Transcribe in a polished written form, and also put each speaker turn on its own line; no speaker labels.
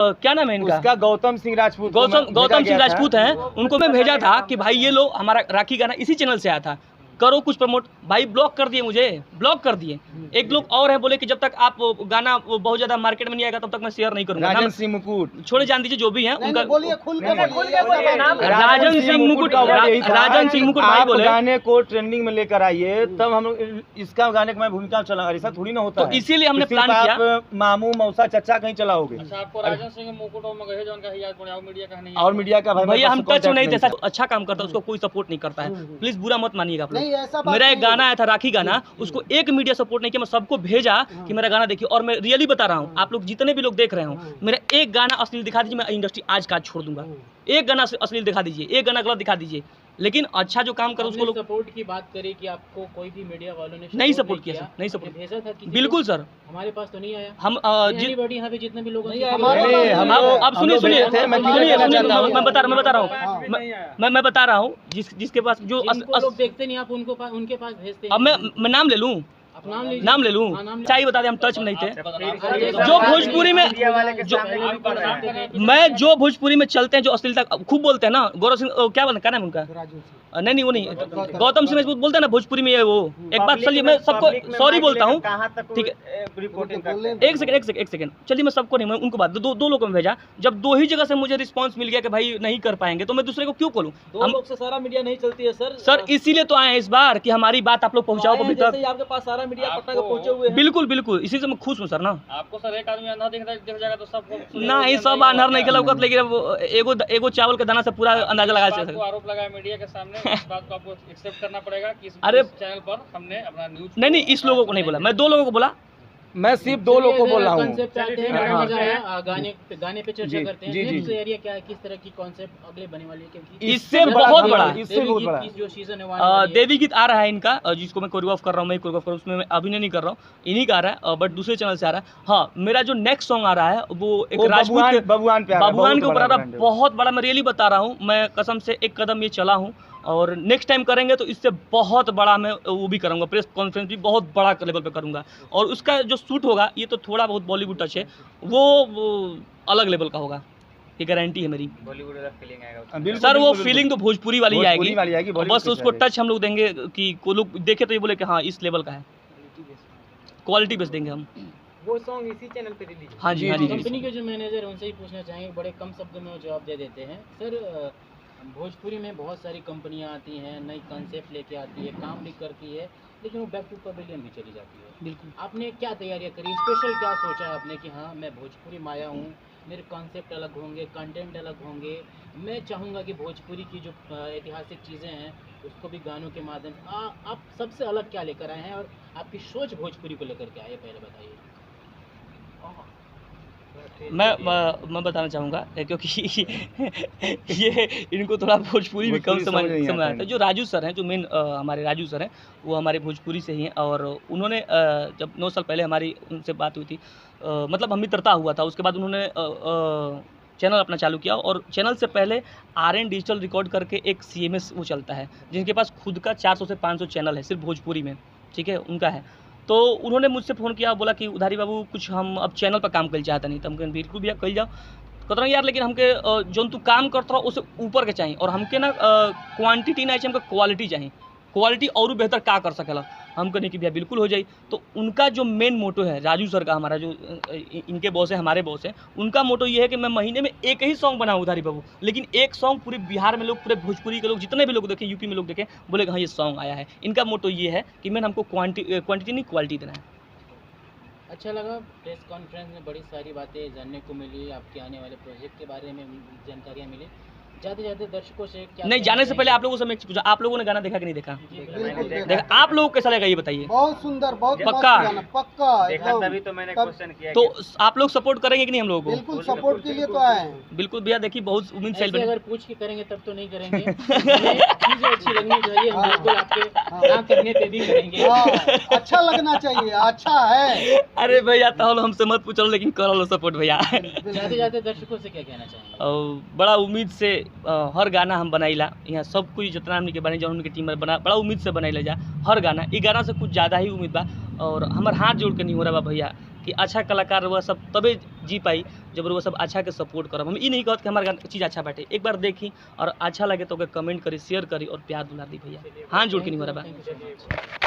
क्या नाम है इनका?
उसका गौतम सिंह राजपूत।
गौतम सिंह राजपूत हैं। उनको मैं भेजा था कि भाई ये लो हमारा राखी गाना इसी चैनल से आया था, करो कुछ प्रमोट। भाई ब्लॉक कर दिए, मुझे ब्लॉक कर दिए। एक लोग और है बोले कि जब तक आप गाना बहुत ज्यादा मार्केट में नहीं आएगा तब तक मैं शेयर नहीं करूंगा।
राजन सिंह मुकुट
छोड़े जान दीजिए जो भी हैं उनका।
राजन सिंह मुकुट
भाई बोले
गाने को ट्रेंडिंग में लेकर आइए तब हम इसका गाने का मैं भूमिका चला, ऐसा थोड़ी ना होता
तो इसीलिए हमने प्लान किया।
आप मामू मौसा चचा कहीं चलाओगे और मीडिया का
भैया हम टच में नहीं थे। अच्छा काम करता है उसको कोई सपोर्ट नहीं करता है, प्लीज बुरा मत मानिएगा आप लोग। मेरा एक गाना आया था राखी गाना, उसको एक मीडिया सपोर्ट नहीं किया। मैं सबको भेजा कि मेरा गाना देखिए, और मैं रियली बता रहा हूँ आप लोग जितने भी लोग देख रहे हो, मेरा एक गाना अश्लील दिखा दीजिए, मैं इंडस्ट्री आज का छोड़ दूंगा। एक गाना अश्लील दिखा दीजिए, एक गाना गलत दिखा दीजिए, लेकिन अच्छा जो काम करो उसको लोग।
सपोर्ट की बात करें कि आपको कोई भी मीडिया वालों ने
नहीं सपोर्ट किया सर, नहीं सपोर्ट
भेजा था।
बिल्कुल सर,
हमारे पास तो नहीं आया।
हम
यहाँ पे जितने भी लोग
अब सुनिए मैं बता रहा हूँ जिसके पास जो
लोग देखते नहीं आप उनके पास भेजते हैं।
अब मैं नाम ले लूँ, नाम ले लूँ। चाहिए बता दें, हम टच में नहीं थे। जो भोजपुरी में जो भोजपुरी में चलते हैं, जो अश्लीलता खूब बोलते हैं ना, गौरव सिंह क्या बोलते, क्या नाम उनका? नहीं वो नहीं, गौतम सिंह राजपूत बोलते हैं ना भोजपुरी में। ये वो एक बात चलिए, मैं सबको सॉरी बोलता हूँ, ठीक है? एक सेकंड चलिए, मैं सबको नहीं, मैं उनको बात दो लोगों में भेजा। जब दो ही जगह से मुझे रिस्पांस मिल गया कि भाई नहीं कर पाएंगे, तो मैं दूसरे को क्यों खोलूं?
दो लोग से सारा मीडिया नहीं चलती है सर।
इसीलिए तो आए हैं इस बार कि हमारी बात आप लोग पहुंचाओ पब्लिक तक।
आपके पास सारा मीडिया पटना का पहुंचे हुए हैं।
बिल्कुल इसी से मैं खुश हूँ सर ना।
आपको सर एक आदमी अंधा दिख जाएगा तो सब
ना, ये सब अनहर नहीं गलत, लेकिन एगो चावल के दाना से पूरा अंदाजा लगा सकते हैं।
आरोप लगाया मीडिया के सामने, इस बात को आपको एक्सेप्ट करना पड़ेगा कि इस चैनल पर हमने अपना न्यूज़
नहीं इस लोगों को नहीं बोला, मैं दो लोगों को बोला।
मैं सिर्फ दो लोग को बोल रहा हूँ।
गाने पे चर्चा करते हैं, नेक्स्ट एरिया क्या है, किस तरह की कॉन्सेप्ट अगले बने वाली है? क्योंकि
इससे बहुत बड़ा
जो सीजन है
देवी गीत आ रहा है इनका, जिसको मैं कोरियोग्राफ कर रहा हूँ, मैं कोरियोग्राफ कर रहा हूँ, उसमें मैं अभिनय नहीं कर रहा हूँ, इन्हीं का आ रहा है, बट दूसरे चैनल से आ रहा है। हाँ, मेरा जो नेक्स्ट सॉन्ग आ रहा है वो एक राजपूत बबुआन के ऊपर आ रहा है, बहुत बड़ा। मैं रियली बता रहा हूँ, मैं कसम से एक कदम ये चला हूँ, और नेक्स्ट टाइम करेंगे तो इससे बहुत बड़ा मैं वो भी करूँगा, प्रेस कॉन्फ्रेंस भी बहुत बड़ा लेवल पे करूँगा। और उसका जो शूट होगा, ये तो थोड़ा बहुत बॉलीवुड टच है, वो अलग लेवल का होगा, ये गारंटी है मेरी।
बॉलीवुड वाला फीलिंग आएगा
सर, वो फीलिंग तो भोजपुरी वाली आएगी, बस उसको टच हम लोग देंगे कि कोई लोग देखे तो ये बोले कि हाँ इस लेवल का है, क्वालिटी बेस देंगे हम।
वो सॉन्ग इसी चैनल पे रिलीज।
हाँ जी।
कंपनी के जो मैनेजर उनसे ही पूछना चाहेंगे, बड़े कम शब्दों में वो जवाब दे देते हैं। सर, भोजपुरी में बहुत सारी कंपनियां आती हैं, नई कॉन्सेप्ट लेके आती है, काम भी करती है, लेकिन वो बैक टू पवेलियन भी चली जाती है।
बिल्कुल।
आपने क्या तैयारियां करी, स्पेशल क्या सोचा है आपने कि हाँ मैं भोजपुरी में आया हूँ, मेरे कॉन्सेप्ट अलग होंगे, कंटेंट अलग होंगे, मैं चाहूँगा कि भोजपुरी की जो ऐतिहासिक चीज़ें हैं उसको भी गानों के माध्यम से आप सबसे अलग क्या लेकर आए हैं, और आपकी सोच भोजपुरी को लेकर के आए, पहले बताइए।
मैं बताना चाहूँगा, क्योंकि ये इनको थोड़ा भोजपुरी भी कम समझ आता है। जो राजू सर हैं, जो मेन हमारे राजू सर हैं, वो हमारे भोजपुरी से ही हैं, और उन्होंने जब 9 साल पहले हमारी उनसे बात हुई थी, मतलब हम मित्रता हुआ था, उसके बाद उन्होंने चैनल अपना चालू किया, और चैनल से पहले RN डिजिटल रिकॉर्ड करके एक CMS वो चलता है, जिनके पास खुद का 400 से 500 चैनल है सिर्फ भोजपुरी में, ठीक है, उनका है। तो उन्होंने मुझसे फ़ोन किया, बोला कि उधारी बाबू कुछ हम अब चैनल पर काम कर चाहता नहीं, तो हम बिल्कुल भैया कल जाओ। कहता यार, लेकिन हमके जो तू काम करता रहो उससे ऊपर के चाहिए, और हमके ना क्वांटिटी नहीं चाहिए, हमको क्वालिटी चाहिए, क्वालिटी और बेहतर का कर सकेला। हम कहने कि भैया बिल्कुल हो जाए। तो उनका जो मेन मोटो है, राजू सर का, हमारा जो इनके बॉस है, हमारे बॉस है, उनका मोटो ये है कि मैं महीने में एक ही सॉन्ग बनाऊँ उधारी बाबू, लेकिन एक सॉन्ग पूरे बिहार में लोग, पूरे भोजपुरी के लोग, जितने भी लोग देखें, यूपी में लोग देखें, बोले हाँ ये सॉन्ग आया है। इनका मोटो ये है कि मैंने हमको क्वांटिटी नहीं क्वालिटी देना है।
अच्छा लगा, प्रेस कॉन्फ्रेंस में बड़ी सारी बातें जानने को मिली, आपके आने वाले प्रोजेक्ट के बारे में जानकारियाँ मिली। जाते दर्शकों से क्या
नहीं, जाने से पहले आप लोगों से मैं पूछा, आप लोगों ने गाना देखा कि नहीं देखा? देखा। आप लोगों को कैसा लगा ये बताइए?
बहुत सुंदर, बहुत
पक्का
देखा, तभी तो मैंने क्वेश्चन किया।
तो आप लोग सपोर्ट करेंगे कि नहीं हम लोगों को?
बिल्कुल सपोर्ट के लिए तो आए हैं।
बिल्कुल भैया, देखिए बहुत उम्मीद से
अगर पूछ के करेंगे तब तो नहीं करेंगे, चीजें अच्छी लगनी चाहिए, हम बिल्कुल आपके ना करने पे भी करेंगे।
अच्छा लगना चाहिए, अच्छा है।
अरे भैया तो हमसे मत पूछो, लेकिन करो लो सपोर्ट भैया।
जाते दर्शकों से क्या कहना चाहेंगे?
बड़ा उम्मीद से हर गाना हम बनाइला, यहाँ सब कुछ जितना हमने के बने, जो उनकी टीम बना, बड़ा उम्मीद से बनाइला जा हर गाना। ये गाना से कुछ ज़्यादा ही उम्मीद बा, और हमारे हाथ जोड़ के नहीं हो रहा बा भैया कि अच्छा कलाकार वह सब तबे जी पाई जब वो सब अच्छा के सपोर्ट करब। हम ई नहीं कहत कि हमारा चीज़ अच्छा बाटे, एक बार देखी और अच्छा लगे तो कमेंट करी, शेयर करी और प्यार दुलार दी भैया। हाथ जोड़ के नहीं मरबा।
Thank you so much.